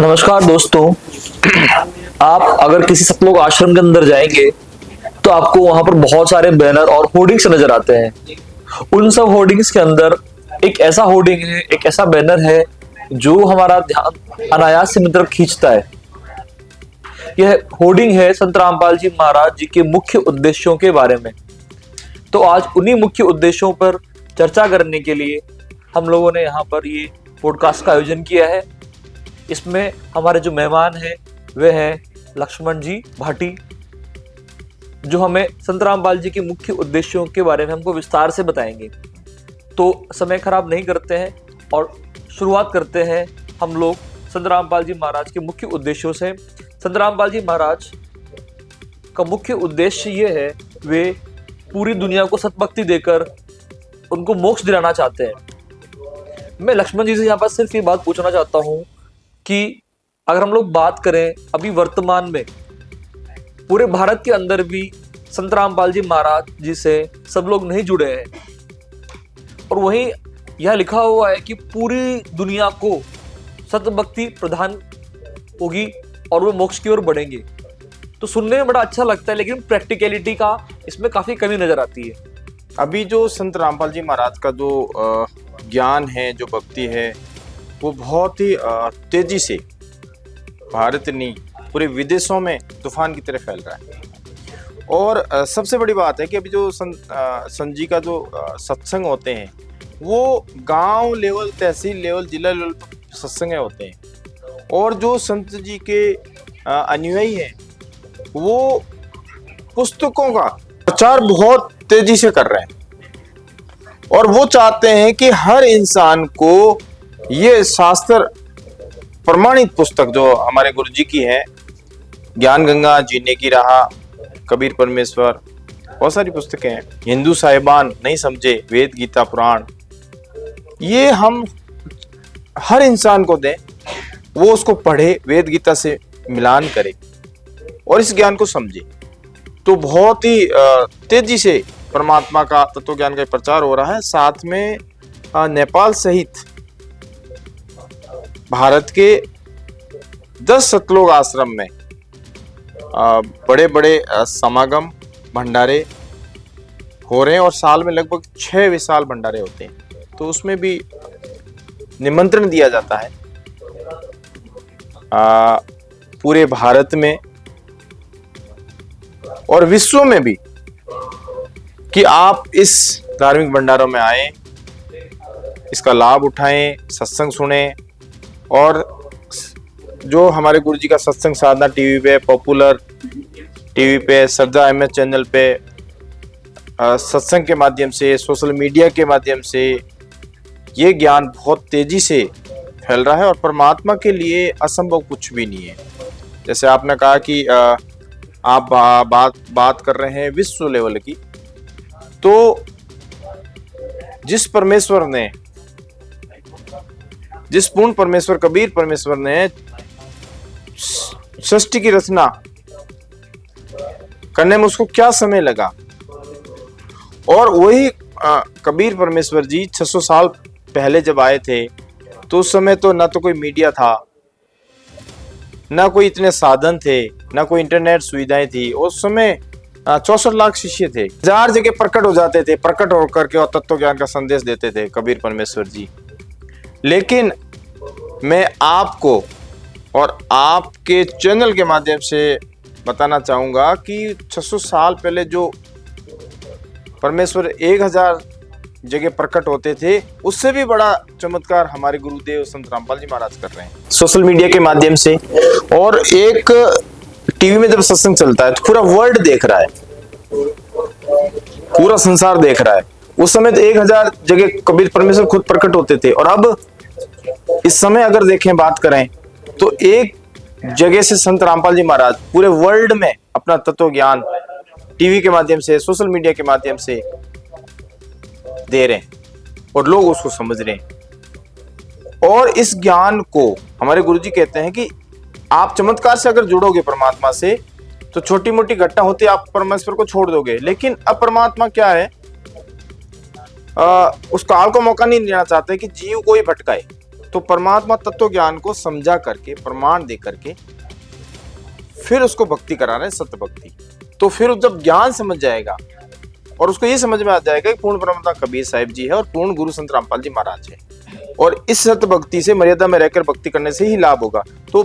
नमस्कार दोस्तों। आप अगर किसी सतलोक आश्रम के अंदर जाएंगे तो आपको वहां पर बहुत सारे बैनर और होर्डिंग्स नजर आते हैं। उन सब होर्डिंग्स के अंदर एक ऐसा होर्डिंग है, एक ऐसा बैनर है जो हमारा ध्यान अनायास से मित्र खींचता है। यह होर्डिंग है संत रामपाल जी महाराज जी के मुख्य उद्देश्यों के बारे में। तो आज उन्हीं मुख्य उद्देश्यों पर चर्चा करने के लिए हम लोगों ने यहाँ पर ये पॉडकास्ट का आयोजन किया है। इसमें हमारे जो मेहमान हैं वे हैं लक्ष्मण जी भाटी, जो हमें संत रामपाल जी के मुख्य उद्देश्यों के बारे में हमको विस्तार से बताएंगे। तो समय खराब नहीं करते हैं और शुरुआत करते हैं हम लोग संत रामपाल जी महाराज के मुख्य उद्देश्यों से। संत रामपाल जी महाराज का मुख्य उद्देश्य ये है, वे पूरी दुनिया को सतभक्ति देकर उनको मोक्ष दिलाना चाहते हैं। मैं लक्ष्मण जी से यहाँ पर सिर्फ ये बात पूछना चाहता हूँ कि अगर हम लोग बात करें अभी वर्तमान में पूरे भारत के अंदर भी संत रामपाल जी महाराज जी से सब लोग नहीं जुड़े हैं, और वहीं यह लिखा हुआ है कि पूरी दुनिया को सतभक्ति प्रदान होगी और वो मोक्ष की ओर बढ़ेंगे। तो सुनने में बड़ा अच्छा लगता है, लेकिन प्रैक्टिकलिटी का इसमें काफी कमी नजर आती है। अभी जो संत रामपाल जी महाराज का जो ज्ञान है, जो भक्ति है, वो बहुत ही तेजी से भारत नहीं पूरे विदेशों में तूफान की तरह फैल रहा है। और सबसे बड़ी बात है कि अभी जो संत जी का जो सत्संग होते हैं वो गांव लेवल, तहसील लेवल, जिला लेवल पर सत्संग होते हैं। और जो संत जी के अनुयायी हैं वो पुस्तकों का प्रचार बहुत तेजी से कर रहे हैं, और वो चाहते हैं कि हर इंसान को ये शास्त्र प्रमाणित पुस्तक जो हमारे गुरु जी की है, ज्ञान गंगा, जीने की राह, कबीर परमेश्वर, बहुत सारी पुस्तकें हैं, हिंदू साहिबान नहीं समझे, वेद गीता पुराण, ये हम हर इंसान को दें, वो उसको पढ़े, वेद गीता से मिलान करे और इस ज्ञान को समझे। तो बहुत ही तेजी से परमात्मा का तत्व ज्ञान का प्रचार हो रहा है। साथ में नेपाल सहित भारत के 10 सतलोक आश्रम में बड़े बड़े समागम, भंडारे हो रहे हैं, और साल में लगभग 6 विशाल भंडारे होते हैं। तो उसमें भी निमंत्रण दिया जाता है पूरे भारत में और विश्व में भी कि आप इस धार्मिक भंडारों में आए, इसका लाभ उठाएं, सत्संग सुने। और जो हमारे गुरु जी का सत्संग साधना टीवी पे, पॉपुलर टीवी पे, श्रद्धा एमएस चैनल पे, सत्संग के माध्यम से, सोशल मीडिया के माध्यम से ये ज्ञान बहुत तेजी से फैल रहा है, और परमात्मा के लिए असंभव कुछ भी नहीं है। जैसे आपने कहा कि आप बात कर रहे हैं विश्व लेवल की, तो जिस परमेश्वर ने, जिस पूर्ण परमेश्वर कबीर परमेश्वर ने सृष्टि की रचना करने में उसको क्या समय लगा, और वही कबीर परमेश्वर जी 600 साल पहले जब आए थे तो उस समय तो ना तो कोई मीडिया था, ना कोई इतने साधन थे, ना कोई इंटरनेट सुविधाएं थी। उस समय 64 लाख शिष्य थे, 1000 जगह प्रकट हो जाते थे, प्रकट होकर के और तत्व ज्ञान का संदेश देते थे कबीर परमेश्वर जी। लेकिन मैं आपको और आपके चैनल के माध्यम से बताना चाहूंगा कि 600 साल पहले जो परमेश्वर 1000 जगह प्रकट होते थे, उससे भी बड़ा चमत्कार हमारे गुरुदेव संत रामपाल जी महाराज कर रहे हैं सोशल मीडिया के माध्यम से। और एक टीवी में जब सत्संग चलता है तो पूरा वर्ल्ड देख रहा है, पूरा संसार देख रहा है। उस समय तो 1000 जगह कबीर परमेश्वर खुद प्रकट होते थे, और अब इस समय अगर देखें, बात करें तो एक जगह से संत रामपाल जी महाराज पूरे वर्ल्ड में अपना तत्व ज्ञान टीवी के माध्यम से, सोशल मीडिया के माध्यम से दे रहे हैं, और लोग उसको समझ रहे हैं। और इस ज्ञान को हमारे गुरुजी कहते हैं कि आप चमत्कार से अगर जुड़ोगे परमात्मा से, तो छोटी मोटी घटना होती है, आप परमेश्वर को छोड़ दोगे। लेकिन अब परमात्मा क्या है, उस काल को मौका नहीं देना चाहते कि जीव कोई भटकाए। तो परमात्मा तत्व ज्ञान को समझा करके, प्रमाण दे करके फिर उसको भक्ति करा रहे हैं, सत्य भक्ति। तो फिर जब ज्ञान समझ जाएगा और उसको ये समझ में आ जाएगा कि पूर्ण ब्रह्मता कबीर साहिब जी है और पूर्ण गुरु संत रामपाल जी महाराज है, और इस सत्य भक्ति से मर्यादा में रहकर भक्ति करने से ही लाभ होगा, तो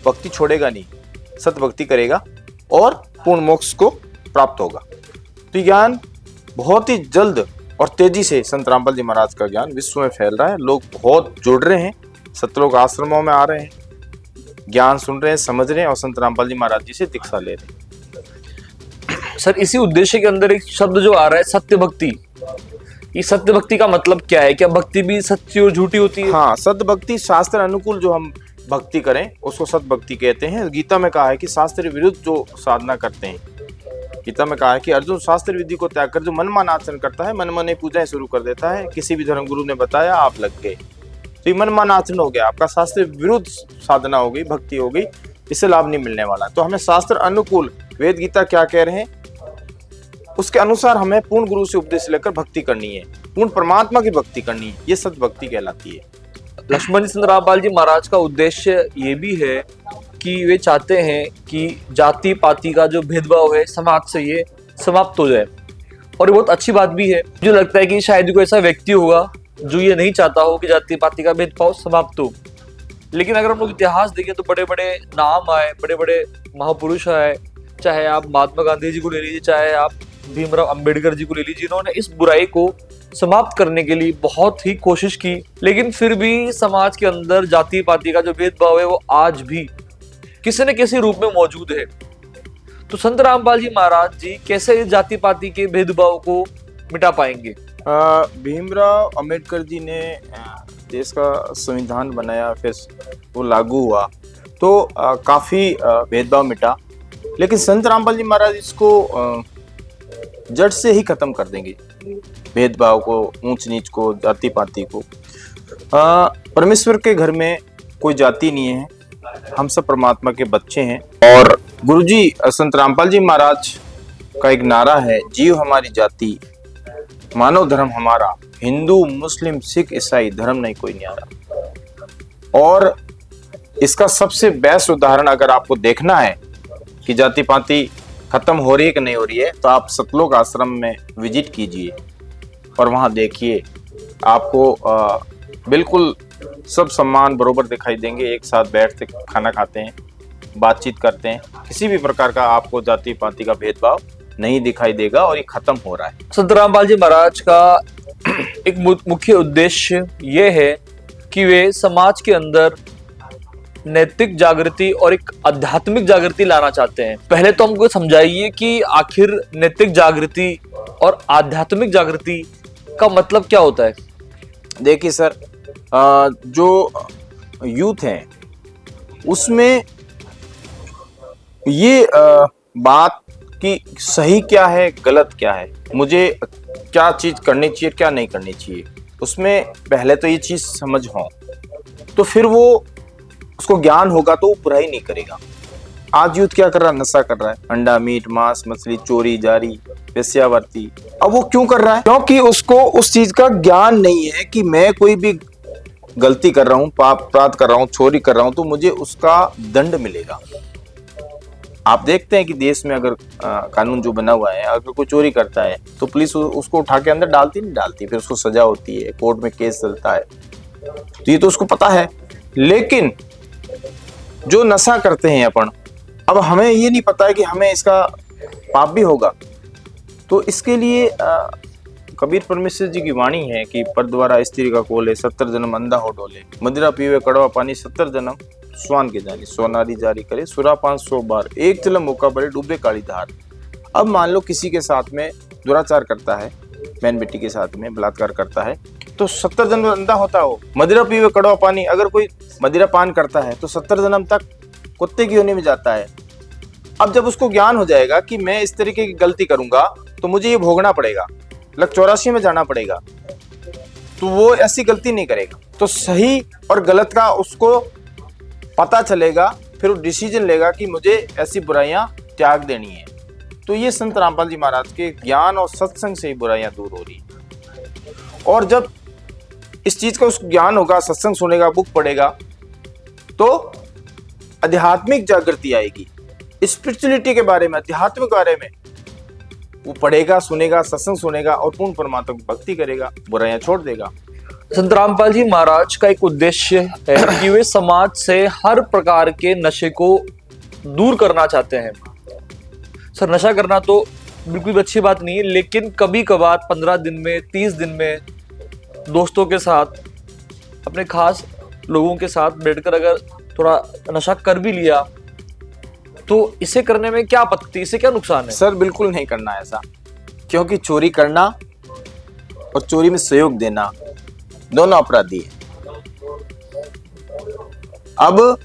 भक्ति छोड़ेगा नहीं, सत्य भक्ति करेगा और पूर्ण मोक्ष को प्राप्त होगा। तो ज्ञान बहुत ही जल्द और तेजी से संत रामपाल जी महाराज का ज्ञान विश्व में फैल रहा है। लोग बहुत जुड़ रहे हैं, सतलोक आश्रमों में आ रहे हैं, ज्ञान सुन रहे हैं, समझ रहे हैं और संत रामपाल जी महाराज जी से दीक्षा ले रहे हैं। सर, इसी उद्देश्य के अंदर एक शब्द जो आ रहा है, सत्य भक्ति। ये सत्य भक्ति का मतलब क्या है? क्या भक्ति भी सच्ची और झूठी होती है? हाँ, सत्य भक्ति शास्त्र अनुकूल जो हम भक्ति करें उसको सत्य भक्ति कहते हैं। गीता में कहा है कि शास्त्र विरुद्ध जो साधना करते हैं, गीता में कहा है कि अर्जुन शास्त्र विधि को त्याग कर जो मनमाना आचरण करता है, मनमाने पूजाएं शुरू कर देता है, किसी भी धर्म गुरु ने बताया आप लग गए, तो ये मनमाना आचरण हो गया, आपका शास्त्र विरुद्ध साधना हो गई, भक्ति हो गई, इससे लाभ नहीं मिलने वाला। तो हमें शास्त्र अनुकूल वेद गीता क्या कह रहे हैं उसके अनुसार हमें पूर्ण गुरु से उपदेश लेकर भक्ति करनी है, पूर्ण परमात्मा की भक्ति करनी है, ये सत्य भक्ति कहलाती है। लक्ष्मण जी संत रामपाल जी महाराज का उद्देश्य ये भी है कि वे चाहते हैं कि जाति पाति का जो भेदभाव है समाज से ये समाप्त हो जाए, और ये बहुत अच्छी बात भी है। मुझे लगता है कि शायद कोई ऐसा व्यक्ति होगा जो ये नहीं चाहता हो कि जाति पाति का भेदभाव समाप्त हो। लेकिन अगर हम लोग इतिहास देखें तो बड़े बड़े नाम आए, बड़े बड़े महापुरुष आए, चाहे आप महात्मा गांधी जी को ले लीजिए, चाहे आप भीमराव अंबेडकर जी को ले लीजिए, इन्होंने इस बुराई को समाप्त करने के लिए बहुत ही कोशिश की, लेकिन फिर भी समाज के अंदर जाति पाति का जो भेदभाव है वो आज भी किसी न किसी रूप में मौजूद है। तो संत रामपाल जी महाराज जी कैसे इस जाति पाति के भेदभाव को मिटा पाएंगे? भीमराव अंबेडकर जी ने देश का संविधान बनाया, फिर वो लागू हुआ, तो काफी भेदभाव मिटा, लेकिन संत रामपाल जी महाराज इसको जड़ से ही खत्म कर देंगे, भेदभाव को, ऊंच नीच को, जाति पाति को। परमेश्वर के घर में कोई जाति नहीं है, हम सब परमात्मा के बच्चे हैं। और गुरुजी संत रामपाल जी महाराज का एक नारा है, जीव हमारी जाति, मानव धर्म हमारा, हिंदू मुस्लिम सिख ईसाई धर्म नहीं कोई न्यारा। और इसका सबसे बेस्ट उदाहरण अगर आपको देखना है कि जाति पाति खत्म हो रही है कि नहीं हो रही है, तो आप सतलोक आश्रम में विजिट कीजिए और वहां देखिए, आपको बिल्कुल सब सम्मान बरोबर दिखाई देंगे। एक साथ बैठते खाना खाते हैं, बातचीत करते हैं, किसी भी प्रकार का आपको जाति पाति का भेदभाव नहीं दिखाई देगा और ये खत्म हो रहा है। संत रामपाल जी महाराज का एक मुख्य उद्देश्य ये है कि वे समाज के अंदर नैतिक जागृति और एक आध्यात्मिक जागृति लाना चाहते हैं। पहले तो हमको समझाइए कि आखिर नैतिक जागृति और आध्यात्मिक जागृति का मतलब क्या होता है? देखिए सर, जो यूथ है उसमें ये बात कि सही क्या है गलत क्या है, मुझे क्या चीज करनी चाहिए क्या नहीं करनी चाहिए, उसमें पहले तो ये चीज समझ हो, तो फिर वो उसको ज्ञान होगा तो वो बुराई नहीं करेगा। आज यूथ क्या कर रहा है? नशा कर रहा है, अंडा मीट मांस मछली चोरी जारी वेश्यावृत्ति। अब वो क्यों कर रहा है? क्योंकि उसको उस चीज का ज्ञान नहीं है कि मैं कोई भी गलती कर रहा हूँ, पाप अपराध कर रहा हूँ, चोरी कर रहा हूँ, तो मुझे उसका दंड मिलेगा। आप देखते हैं कि देश में अगर कानून जो बना हुआ है, अगर कोई चोरी करता है तो पुलिस उसको उठा के अंदर डालती नहीं डालती, फिर उसको सजा होती है, कोर्ट में केस चलता है, तो ये तो उसको पता है। लेकिन जो नशा करते हैं अपन, अब हमें ये नहीं पता है कि हमें इसका पाप भी होगा, तो इसके लिए कबीर परमेश्वर जी की वाणी है कि पर द्वारा स्त्री का कोले 70 जन्म अंधा हो डोले, मदिरा पीवे कड़वा पानी 70 जन्म स्वान के जानी, सोनारी जारी करे सुरापान 100 बार, एक जलम मौका पड़े डूबे काली धार। अब मान लो किसी के साथ में दुराचार करता है, बहन बेटी के साथ में बलात्कार करता है, तो 70 जन्म अंधा होता हो। मदिरा पीवे कड़वा पानी, अगर कोई मदिरा पान करता है तो 70 जन्म तक कुत्ते की होने में जाता है। अब जब उसको ज्ञान हो जाएगा कि मैं इस तरीके की गलती करूंगा तो मुझे ये भोगना पड़ेगा, लग 84 में जाना पड़ेगा, तो वो ऐसी गलती नहीं करेगा। तो सही और गलत का उसको पता चलेगा, फिर वो डिसीजन लेगा कि मुझे ऐसी बुराइयां त्याग देनी है। तो ये संत रामपाल जी महाराज के ज्ञान और सत्संग से ही बुराइयां दूर हो रही है। और जब इस चीज का उसको ज्ञान होगा, सत्संग सुनेगा, बुक पढ़ेगा, तो आध्यात्मिक जागृति आएगी, स्पिरिचुअलिटी के बारे में, अध्यात्म के बारे में वो पढ़ेगा, सुनेगा, सत्संग सुनेगा और पूर्ण परमात्मा की भक्ति करेगा, बुराइयां छोड़ देगा। संत रामपाल जी महाराज का एक उद्देश्य है कि वे समाज से हर प्रकार के नशे को दूर करना चाहते हैं। सर, नशा करना तो बिल्कुल भी अच्छी बात नहीं है, लेकिन कभी कभार 15 दिन में, 30 दिन में दोस्तों के साथ, अपने खास लोगों के साथ बैठकर अगर थोड़ा नशा कर भी लिया तो इसे करने में क्या आपत्ति, इससे क्या नुकसान है? सर बिल्कुल नहीं करना ऐसा, क्योंकि चोरी करना और चोरी में सहयोग देना दोनों अपराधी है। अब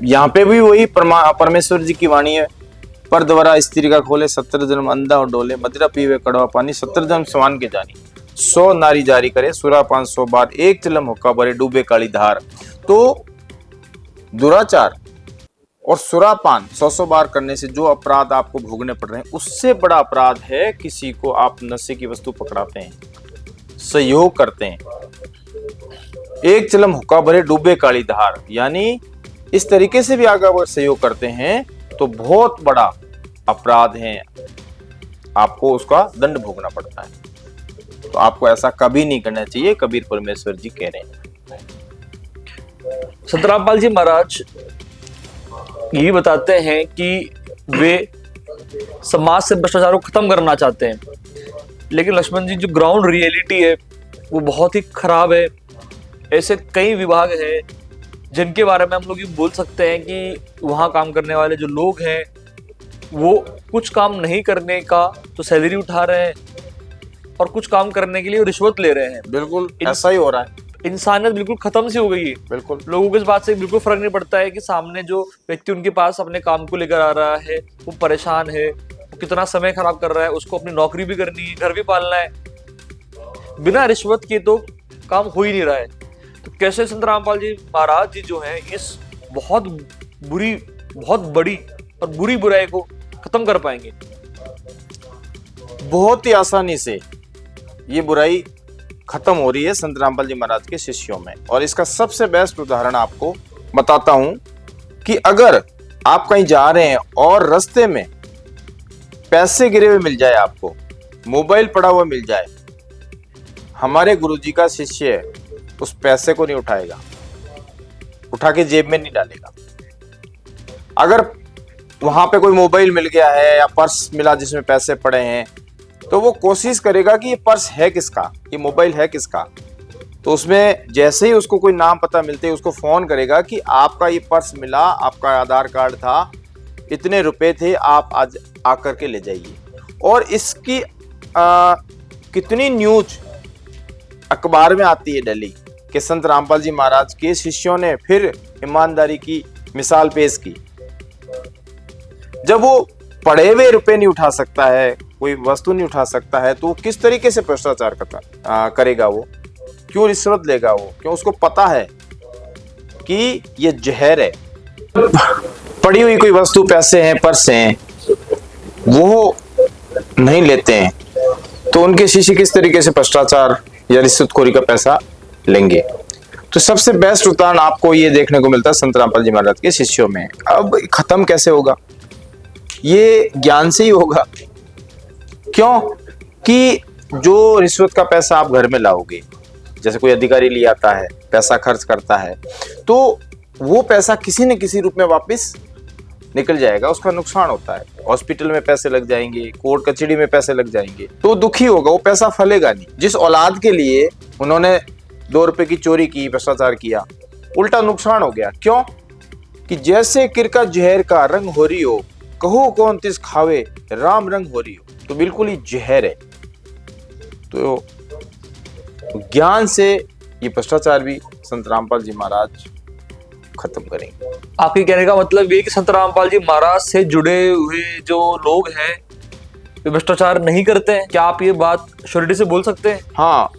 यहाँ पे भी वही परमेश्वर जी की वाणी है, पर द्वारा स्त्री का खोले 70 जन्म अंधा और डोले, मदिरा पीवे कड़वा पानी 70 जन्म समान के जानी, 100 नारी जारी करे सुरापान 100 बार, एक चिलम हुक्का भरे डूबे काली धार। तो दुराचार और सुरापान 100 बार करने से जो अपराध आपको भोगने पड़ रहे हैं, उससे बड़ा अपराध है किसी को आप नशे की वस्तु पकड़ाते हैं, सहयोग करते हैं। एक चिलम हुक्का भरे डूबे काली धार, यानी इस तरीके से भी अगर सहयोग करते हैं तो बहुत बड़ा अपराध है, आपको उसका दंड भोगना पड़ता है। तो आपको ऐसा कभी नहीं करना चाहिए, कबीर परमेश्वर जी कह रहे हैं। संत रामपाल जी महाराज यही बताते हैं कि वे समाज से भ्रष्टाचार को खत्म करना चाहते हैं, लेकिन लक्ष्मण जी, जो ग्राउंड रियलिटी है वो बहुत ही खराब है। ऐसे कई विभाग हैं जिनके बारे में हम लोग ये बोल सकते हैं कि वहाँ काम करने वाले जो लोग हैं वो कुछ काम नहीं करने का तो सैलरी उठा रहे हैं और कुछ काम करने के लिए रिश्वत ले रहे हैं। बिल्कुल ऐसा ही हो रहा है। इंसानियत बिल्कुल खत्म सी हो गई है। बिल्कुल लोगों को इस बात से बिल्कुल फर्क नहीं पड़ता है कि सामने जो व्यक्ति उनके पास अपने काम को लेकर आ रहा है वो परेशान है, वो कितना समय खराब कर रहा है, उसको अपनी नौकरी भी करनी है, घर भी पालना है। बिना रिश्वत के तो काम हो ही नहीं रहा है। तो कैसे संत रामपाल जी महाराज जी जो हैं इस बहुत बुरी, बहुत बड़ी और बुरी बुराई को खत्म कर पाएंगे? बहुत ही आसानी से ये बुराई खत्म हो रही है संत रामपाल जी महाराज के शिष्यों में। और इसका सबसे बेस्ट उदाहरण आपको बताता हूं कि अगर आप कहीं जा रहे हैं और रास्ते में पैसे गिरे हुए मिल जाए, आपको मोबाइल पड़ा हुआ मिल जाए, हमारे गुरुजी का शिष्य उस पैसे को नहीं उठाएगा, उठा के जेब में नहीं डालेगा। अगर वहां पे कोई मोबाइल मिल गया है या पर्स मिला जिसमें पैसे पड़े हैं, तो वो कोशिश करेगा कि ये पर्स है किसका, ये मोबाइल है किसका। तो उसमें जैसे ही उसको कोई नाम पता मिलते ही उसको फोन करेगा कि आपका ये पर्स मिला, आपका आधार कार्ड था, इतने रुपए थे, आप आज आकर के ले जाइए। और इसकी कितनी न्यूज अखबार में आती है डेली कि संत रामपाल जी महाराज के शिष्यों ने फिर ईमानदारी की मिसाल पेश की। जब वो पड़े हुए रुपए नहीं उठा सकता है, कोई वस्तु नहीं उठा सकता है, तो वो किस तरीके से भ्रष्टाचार करेगा? वो क्यों रिश्वत लेगा? वो क्यों? उसको पता है कि ये जहर है। पड़ी हुई कोई वस्तु, पैसे हैं, पर्स हैं, वो नहीं लेते हैं, तो उनके शिष्य किस तरीके से भ्रष्टाचार या रिश्वतखोरी का पैसा लेंगे? तो सबसे बेस्ट उदाहरण आपको ये देखने को मिलता है संत रामपाल जी महाराज के शिष्यों में। अब खत्म कैसे होगा? ये ज्ञान से ही होगा। क्यों? कि जो रिश्वत का पैसा आप घर में लाओगे, जैसे कोई अधिकारी ले आता है, पैसा खर्च करता है, तो वो पैसा किसी न किसी रूप में वापस निकल जाएगा, उसका नुकसान होता है। हॉस्पिटल में पैसे लग जाएंगे, कोर्ट कचहरी में पैसे लग जाएंगे, तो दुखी होगा, वो पैसा फलेगा नहीं। जिस औलाद के लिए उन्होंने 2 रुपए की चोरी की, भ्रष्टाचार किया, उल्टा नुकसान हो गया। क्यों? कि जैसे किरका जहर का रंग हो रही हो, कहो कौन तिस खावे, राम रंग हो रही हो, तो बिल्कुल ही जहर है। तो ज्ञान से ये भ्रष्टाचार भी संत रामपाल जी महाराज खत्म करेंगे। आपके कहने का मतलब ये कि संत रामपाल जी महाराज से जुड़े हुए जो लोग हैं वे भ्रष्टाचार नहीं करते हैं? क्या आप ये बात श्योरिटी से बोल सकते हैं? हाँ,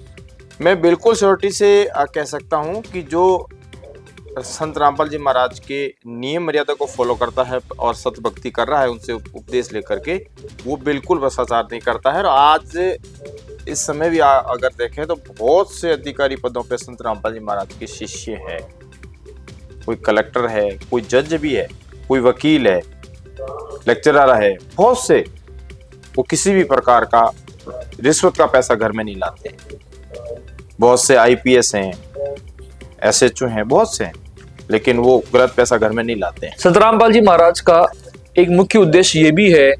मैं बिल्कुल श्योरिटी से कह सकता हूं कि जो संत रामपाल जी महाराज के नियम मर्यादा को फॉलो करता है और सत भक्ति कर रहा है, उनसे उपदेश लेकर के, वो बिल्कुल भ्रष्टाचार नहीं करता है। और आज इस समय भी अगर देखें तो बहुत से अधिकारी पदों पे संत रामपाल जी महाराज के शिष्य है। कोई कलेक्टर है, कोई जज भी है, कोई वकील है, लेक्चरर है, बहुत से। वो किसी भी प्रकार का रिश्वत का पैसा घर में नहीं लाते। बहुत से आईपीएस हैं, एसएचओ हैं, बहुत से हैं, लेकिन वो गलत पैसा घर में नहीं लाते हैं। संत रामपाल जी महाराज का एक मुख्य उद्देश्य ये भी है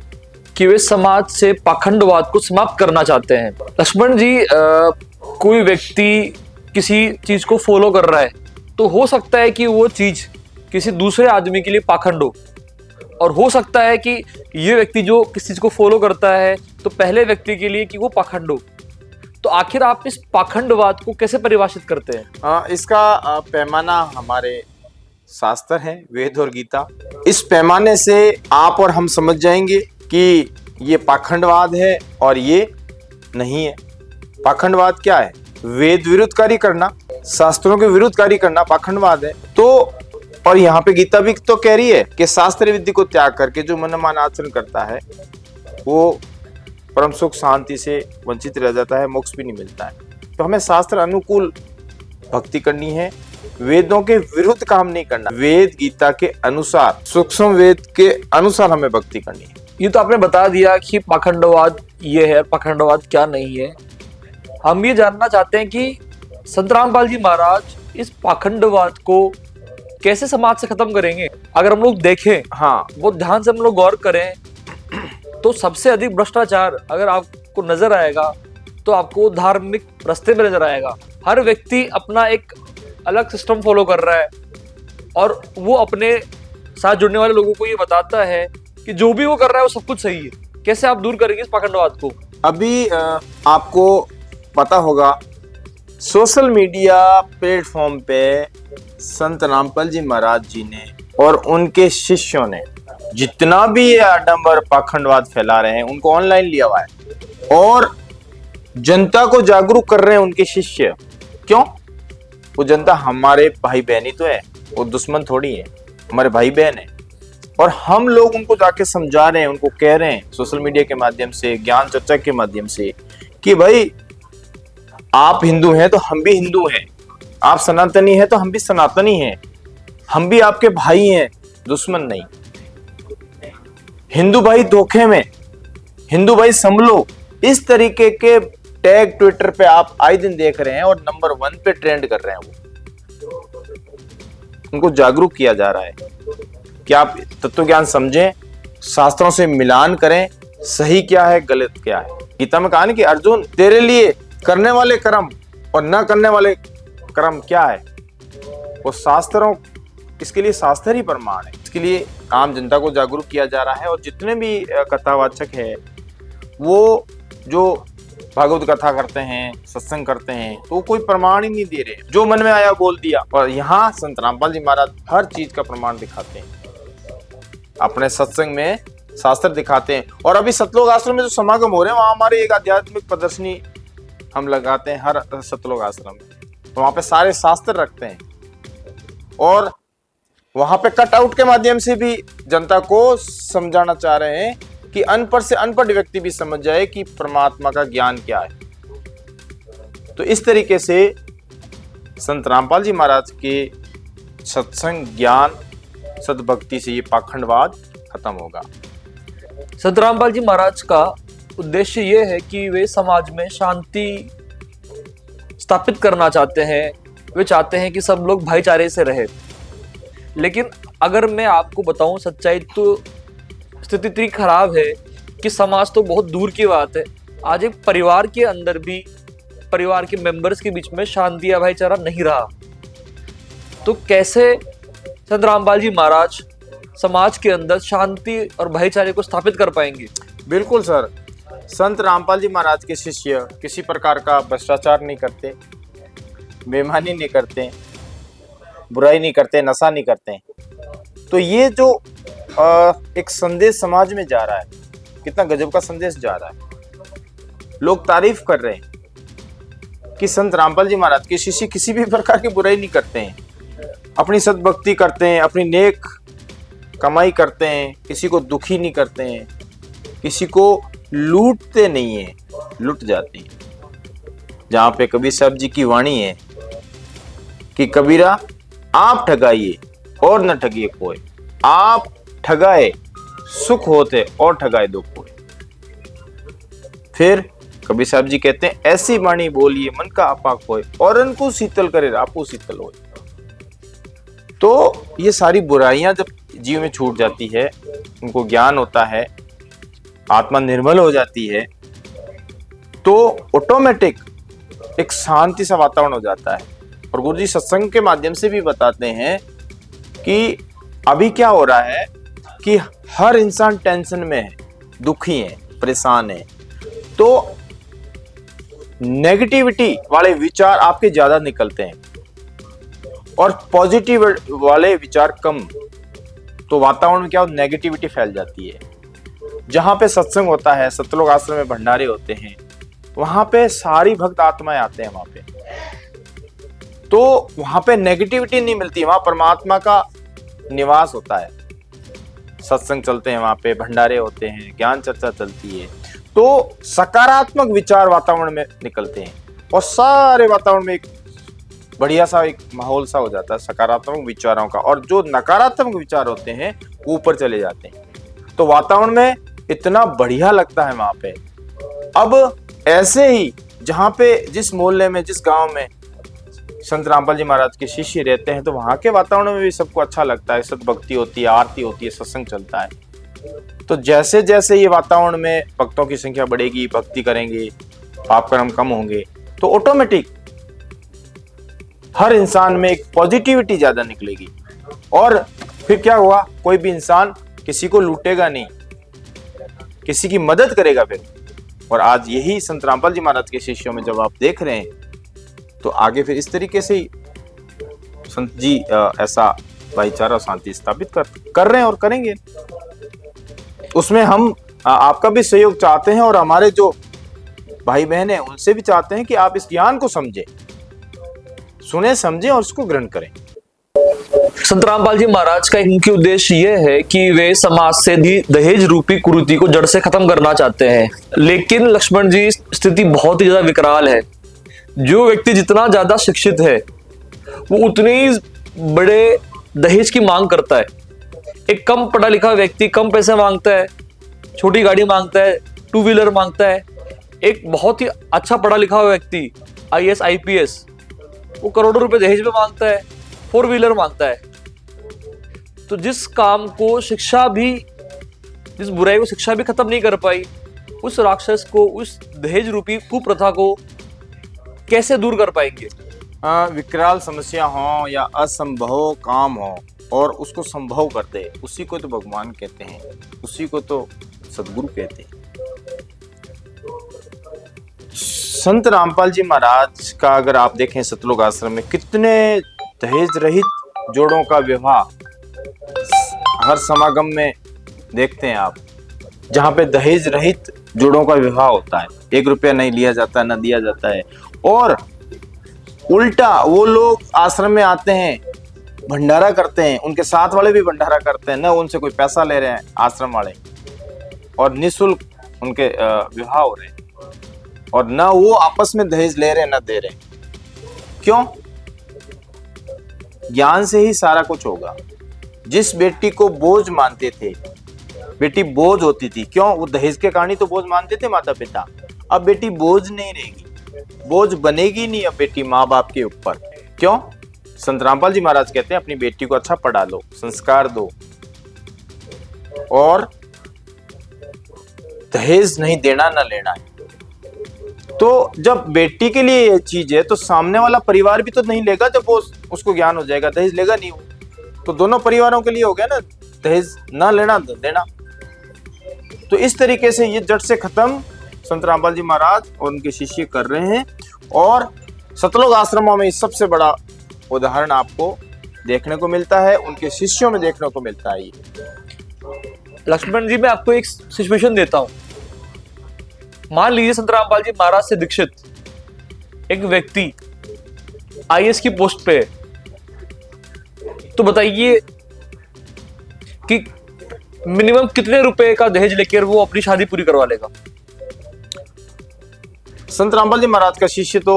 कि वे समाज से पाखंडवाद को समाप्त करना चाहते हैं। लक्ष्मण जी, कोई व्यक्ति किसी चीज को फॉलो कर रहा है तो हो सकता है कि वो चीज किसी दूसरे आदमी के लिए पाखंड हो, और हो सकता है कि ये व्यक्ति जो किसी चीज को फॉलो करता है तो पहले व्यक्ति के लिए कि वो पाखंड हो। तो आखिर आप इस पाखंडवाद को कैसे परिभाषित करते हैं? इसका पैमाना हमारे शास्त्र है, वेद और गीता। इस पैमाने से आप और हम समझ जाएंगे कि ये पाखंडवाद है और ये नहीं है। पाखंडवाद क्या है? वेद विरुद्ध कार्य करना, शास्त्रों के विरुद्ध कार्य करना पाखंडवाद है। तो और यहाँ पे गीता भी तो कह रही है कि शास्त्र विधि को त्याग करके जो मनमान आचरण करता है वो परम सुख शांति से वंचित रह जाता है, मोक्ष भी नहीं मिलता है। तो हमें शास्त्र अनुकूल भक्ति करनी है, वेदों के विरुद्ध काम नहीं करना। वेद गीता के अनुसार, सूक्ष्म वेद के अनुसार हमें भक्ति करनी है। ये तो आपने बता दिया कि पाखंडवाद ये है, पाखंडवाद क्या नहीं है। हम ये जानना चाहते हैं कि संत रामपाल जी महाराज इस पाखंडवाद को कैसे समाज से खत्म करेंगे। अगर हम लोग देखें, हाँ, वो ध्यान से हम लोग गौर करें तो सबसे अधिक भ्रष्टाचार अगर आपको नजर आएगा तो आपको धार्मिक रास्ते में नजर आएगा। हर व्यक्ति अपना एक अलग सिस्टम फॉलो कर रहा है और वो अपने साथ जुड़ने वाले लोगों को ये बताता है कि जो भी वो कर रहा है वो सब कुछ सही है। कैसे आप दूर करेंगे इस पाखंडवाद को? अभी आपको पता होगा सोशल मीडिया प्लेटफॉर्म पे संत रामपाल जी महाराज जी ने और उनके शिष्यों ने जितना भी ये आडंबर पाखंडवाद फैला रहे हैं उनको ऑनलाइन लिया हुआ है और जनता को जागरूक कर रहे हैं उनके शिष्य। क्यों? वो जनता हमारे भाई बहन ही तो है, वो दुश्मन थोड़ी है, हमारे भाई बहन है। और हम लोग उनको जाके समझा रहे हैं, उनको कह रहे हैं सोशल मीडिया के माध्यम से, ज्ञान चर्चा के माध्यम से कि भाई आप हिंदू हैं तो हम भी हिंदू हैं, आप सनातनी हैं तो हम भी सनातनी हैं, हम भी आपके भाई हैं, दुश्मन नहीं। हिंदू भाई धोखे में, हिंदू भाई संभलो, इस तरीके के टैग ट्विटर पे आप आए दिन देख रहे हैं और नंबर 1 पे ट्रेंड कर रहे हैं। वो उनको जागरूक किया जा रहा है कि आप तत्व ज्ञान समझें, शास्त्रों से मिलान करें, सही क्या है गलत क्या है। गीता में कहा ना कि अर्जुन तेरे लिए करने वाले कर्म और न करने वाले कर्म क्या है, वो शास्त्रों, इसके लिए शास्त्र ही प्रमाण है। इसके लिए आम जनता को जागरूक किया जा रहा है और जितने भी कथावाचक है वो जो भागवत कथा करते हैं, सत्संग करते हैं, तो वो कोई प्रमाण ही नहीं दे रहे, जो मन में आया बोल दिया। और यहाँ संत रामपाल जी महाराज हर चीज का प्रमाण दिखाते हैं, अपने सत्संग में शास्त्र दिखाते हैं। और अभी सतलोक आश्रम में जो समागम हो रहे हैं वहां हमारे एक आध्यात्मिक प्रदर्शनी हम लगाते हैं हर सतलोक आश्रम में, तो वहां पे सारे शास्त्र रखते हैं और वहां पे कट आउट के माध्यम से भी जनता को समझाना चाह रहे हैं कि अनपढ़ से अनपढ़ व्यक्ति भी समझ जाए कि परमात्मा का ज्ञान क्या है। तो इस तरीके से संत रामपाल जी महाराज के सत्संग, ज्ञान, सद्भक्ति से ये पाखंडवाद खत्म होगा। संत रामपाल जी महाराज का उद्देश्य ये है कि वे समाज में शांति स्थापित करना चाहते हैं। वे चाहते हैं कि सब लोग भाईचारे से रहे। लेकिन अगर मैं आपको बताऊं सच्चाई, तो स्थिति इतनी खराब है कि समाज तो बहुत दूर की बात है, आज एक परिवार के अंदर भी, परिवार के मेंबर्स के बीच में शांति या भाईचारा नहीं रहा। तो कैसे संत रामपाल जी महाराज समाज के अंदर शांति और भाईचारे को स्थापित कर पाएंगे? बिल्कुल सर, संत रामपाल जी महाराज के शिष्य किसी प्रकार का भ्रष्टाचार नहीं करते, बेईमानी नहीं करते, बुराई नहीं करते, नशा नहीं करते। तो ये जो एक संदेश समाज में जा रहा है, कितना गजब का संदेश जा रहा है। लोग तारीफ कर रहे हैं कि संत रामपाल जी महाराज के शिष्य किसी भी प्रकार की बुराई नहीं करते हैं। अपनी सद्भक्ति करते हैं, अपनी नेक कमाई करते हैं, किसी को दुखी नहीं करते हैं, किसी को लूटते नहीं है, लूट जाते हैं। जहां पे कबीर साहब जी की वाणी है कि कबीरा आप ठगाइए और न ठगिए कोई, आप ठगाए सुख होते और ठगाए दुख होए। फिर कबीर साहब जी कहते हैं ऐसी वाणी बोलिए मन का आपा खोए और उनको शीतल करे आपको शीतल होए। तो ये सारी बुराइयां जब जीव में छूट जाती है, उनको ज्ञान होता है, आत्मा निर्मल हो जाती है, तो ऑटोमेटिक एक शांति सा वातावरण हो जाता है। और गुरु जी सत्संग के माध्यम से भी बताते हैं कि अभी क्या हो रहा है कि हर इंसान टेंशन में है, दुखी है, परेशान है, तो नेगेटिविटी वाले विचार आपके ज्यादा निकलते हैं और पॉजिटिव वाले विचार कम। तो वातावरण में क्या नेगेटिविटी फैल जाती है। जहां पे सत्संग होता है, सतलोक आश्रम में भंडारे होते हैं, वहां पे सारी भक्त आत्माएं आते हैं वहां पे, तो वहां पे नेगेटिविटी नहीं मिलती, वहां परमात्मा का निवास होता है। सत्संग चलते हैं, वहां पे भंडारे होते हैं, ज्ञान चर्चा चलती है, तो सकारात्मक विचार वातावरण में निकलते हैं और सारे वातावरण में एक बढ़िया सा एक माहौल सा हो जाता है सकारात्मक विचारों का। और जो नकारात्मक विचार होते हैं ऊपर चले जाते हैं, तो वातावरण में इतना बढ़िया लगता है वहां पे। अब ऐसे ही जहां पे जिस मोहल्ले में, जिस गांव में संत रामपाल जी महाराज के शिष्य रहते हैं, तो वहां के वातावरण में भी सबको अच्छा लगता है, सद्भक्ति होती है, आरती होती है, सत्संग चलता है। तो जैसे जैसे ये वातावरण में भक्तों की संख्या बढ़ेगी, भक्ति करेंगे, पाप कर्म कम होंगे, तो ऑटोमेटिक हर इंसान में एक पॉजिटिविटी ज्यादा निकलेगी। और फिर क्या हुआ, कोई भी इंसान किसी को लूटेगा नहीं, किसी की मदद करेगा फिर। और आज यही संत रामपाल जी महाराज के शिष्यों में जब आप देख रहे हैं, तो आगे फिर इस तरीके से ही संत जी ऐसा भाईचारा और शांति स्थापित कर रहे हैं और करेंगे। उसमें हम आपका भी सहयोग चाहते हैं और हमारे जो भाई बहन हैं उनसे भी चाहते हैं कि आप इस ज्ञान को समझें, सुने, समझें और उसको ग्रहण करें। संत रामपाल जी महाराज का एक मुख्य उद्देश्य यह है कि वे समाज से दहेज रूपी कुरीति को जड़ से खत्म करना चाहते हैं। लेकिन लक्ष्मण जी, स्थिति बहुत ही ज्यादा विकराल है। जो व्यक्ति जितना ज्यादा शिक्षित है, वो उतने ही बड़े दहेज की मांग करता है। एक कम पढ़ा लिखा व्यक्ति कम पैसे मांगता है, छोटी गाड़ी मांगता है, टू व्हीलर मांगता है। एक बहुत ही अच्छा पढ़ा लिखा हुआ व्यक्ति IAS IPS, वो करोड़ों रुपए दहेज में मांगता है, 4 व्हीलर मांगता है। तो जिस काम को शिक्षा भी, जिस बुराई को शिक्षा भी खत्म नहीं कर पाई, उस राक्षस को, उस दहेज रूपी कुप्रथा को कैसे दूर कर पाएंगे? विकराल समस्या हो या असंभव काम हो और उसको संभव कर दे, उसी को तो भगवान कहते हैं, उसी को तो सदगुरु कहते हैं। संत रामपाल जी महाराज का अगर आप देखें सतलोक आश्रम में कितने दहेज रहित जोड़ों का विवाह हर समागम में देखते हैं आप, जहां पे दहेज रहित जोड़ों का विवाह होता है, 1 रुपया नहीं लिया जाता, न दिया जाता है। और उल्टा वो लोग आश्रम में आते हैं, भंडारा करते हैं, उनके साथ वाले भी भंडारा करते हैं, न उनसे कोई पैसा ले रहे हैं आश्रम वाले, और निःशुल्क उनके विवाह हो रहे हैं, और न वो आपस में दहेज ले रहे हैं, न दे रहे हैं। क्यों? ज्ञान से ही सारा कुछ होगा। जिस बेटी को बोझ मानते थे, बेटी बोझ होती थी, क्यों? वो दहेज के कारण ही तो बोझ मानते थे माता पिता। अब बेटी बोझ नहीं रहेगी, बोझ बनेगी नहीं अब बेटी माँ बाप के ऊपर। क्यों? संत रामपाल जी महाराज कहते हैं अपनी बेटी को अच्छा पढ़ा लो, संस्कार दो, और दहेज नहीं देना न लेना है। तो जब बेटी के लिए ये चीज है, तो सामने वाला परिवार भी तो नहीं लेगा जब वो उसको ज्ञान हो जाएगा, दहेज लेगा नहीं वो, तो दोनों परिवारों के लिए हो गया ना, दहेज ना लेना देना। तो इस तरीके से ये जड़ से खत्म संत रामपाल जी महाराज और उनके शिष्य कर रहे हैं। और सतलोक आश्रमों में सबसे बड़ा उदाहरण आपको देखने को मिलता है, उनके शिष्यों में देखने को मिलता है। लक्ष्मण जी, मैं आपको एक सिचुएशन देता हूं। मान लीजिए संत रामपाल जी महाराज से दीक्षित एक व्यक्ति IAS की पोस्ट पे है, तो बताइए कि मिनिमम कितने रुपए का दहेज लेकर वो अपनी शादी पूरी करवा लेगा? संत रामपाल जी महाराज का शिष्य तो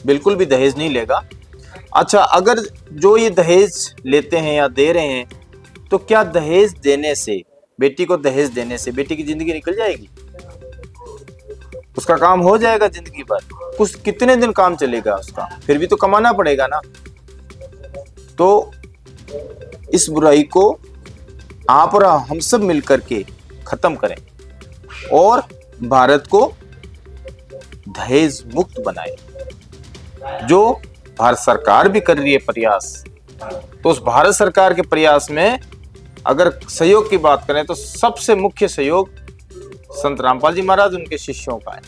बिल्कुल भी दहेज नहीं लेगा। अच्छा, अगर जो ये दहेज लेते हैं या दे रहे हैं, तो क्या दहेज देने से, बेटी को दहेज देने से बेटी की जिंदगी निकल जाएगी? उसका काम हो जाएगा जिंदगी भर? कुछ कितने दिन काम चलेगा उसका? फिर भी तो कमाना पड़ेगा ना। तो इस बुराई को आप और हम सब मिलकर के खत्म करें और भारत को दहेज मुक्त बनाए। जो भारत सरकार भी कर रही है प्रयास, तो उस भारत सरकार के प्रयास में अगर सहयोग की बात करें तो सबसे मुख्य सहयोग संत रामपाल जी महाराज उनके शिष्यों का है,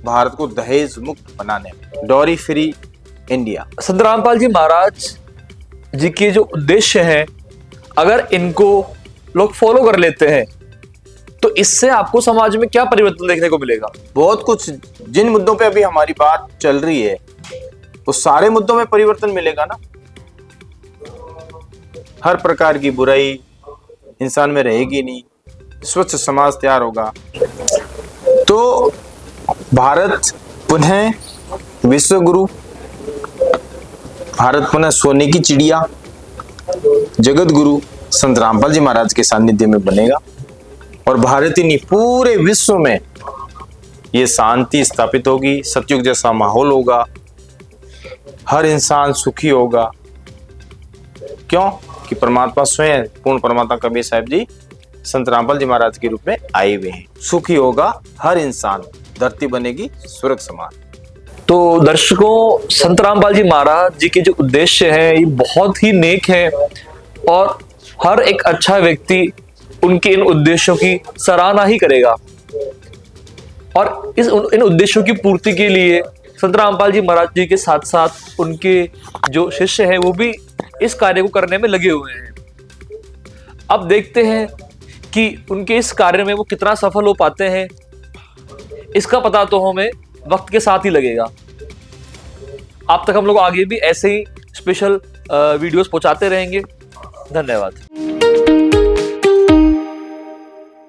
भारत को दहेज मुक्त बनाने में, डॉरी फ्री इंडिया। संत रामपाल जी महाराज जी के जो उद्देश्य हैं, अगर इनको लोग फॉलो कर लेते हैं तो इससे आपको समाज में क्या परिवर्तन देखने को मिलेगा? बहुत कुछ। जिन मुद्दों पे अभी हमारी बात चल रही है, वो सारे मुद्दों में परिवर्तन मिलेगा ना। हर प्रकार की बुराई इंसान में रहेगी नहीं, स्वच्छ समाज तैयार होगा। तो भारत पुनः विश्व गुरु, भारत पुनः सोने की चिड़िया, जगत गुरु संत रामपाल जी महाराज के सानिध्य में बनेगा और भारत ही नहीं पूरे विश्व में ये शांति स्थापित होगी, सतयुग जैसा माहौल होगा, हर इंसान सुखी होगा। क्यों? कि परमात्मा स्वयं पूर्ण परमात्मा कबीर साहब जी संत रामपाल जी महाराज के रूप में आए हुए हैं। सुखी होगा हर इंसान, धरती बनेगी स्वर्ग समान। तो दर्शकों, संत रामपाल जी महाराज जी के जो उद्देश्य हैं ये बहुत ही नेक है और हर एक अच्छा व्यक्ति उनके इन उद्देश्यों की सराहना ही करेगा। और इन उद्देश्यों की पूर्ति के लिए संत रामपाल जी महाराज जी के साथ साथ उनके जो शिष्य हैं वो भी इस कार्य को करने में लगे हुए हैं। अब देखते हैं कि उनके इस कार्य में वो कितना सफल हो पाते हैं। इसका पता तो हमें वक्त के साथ ही लगेगा। आप तक हम लोग आगे भी ऐसे ही स्पेशल वीडियोस पहुंचाते रहेंगे। धन्यवाद।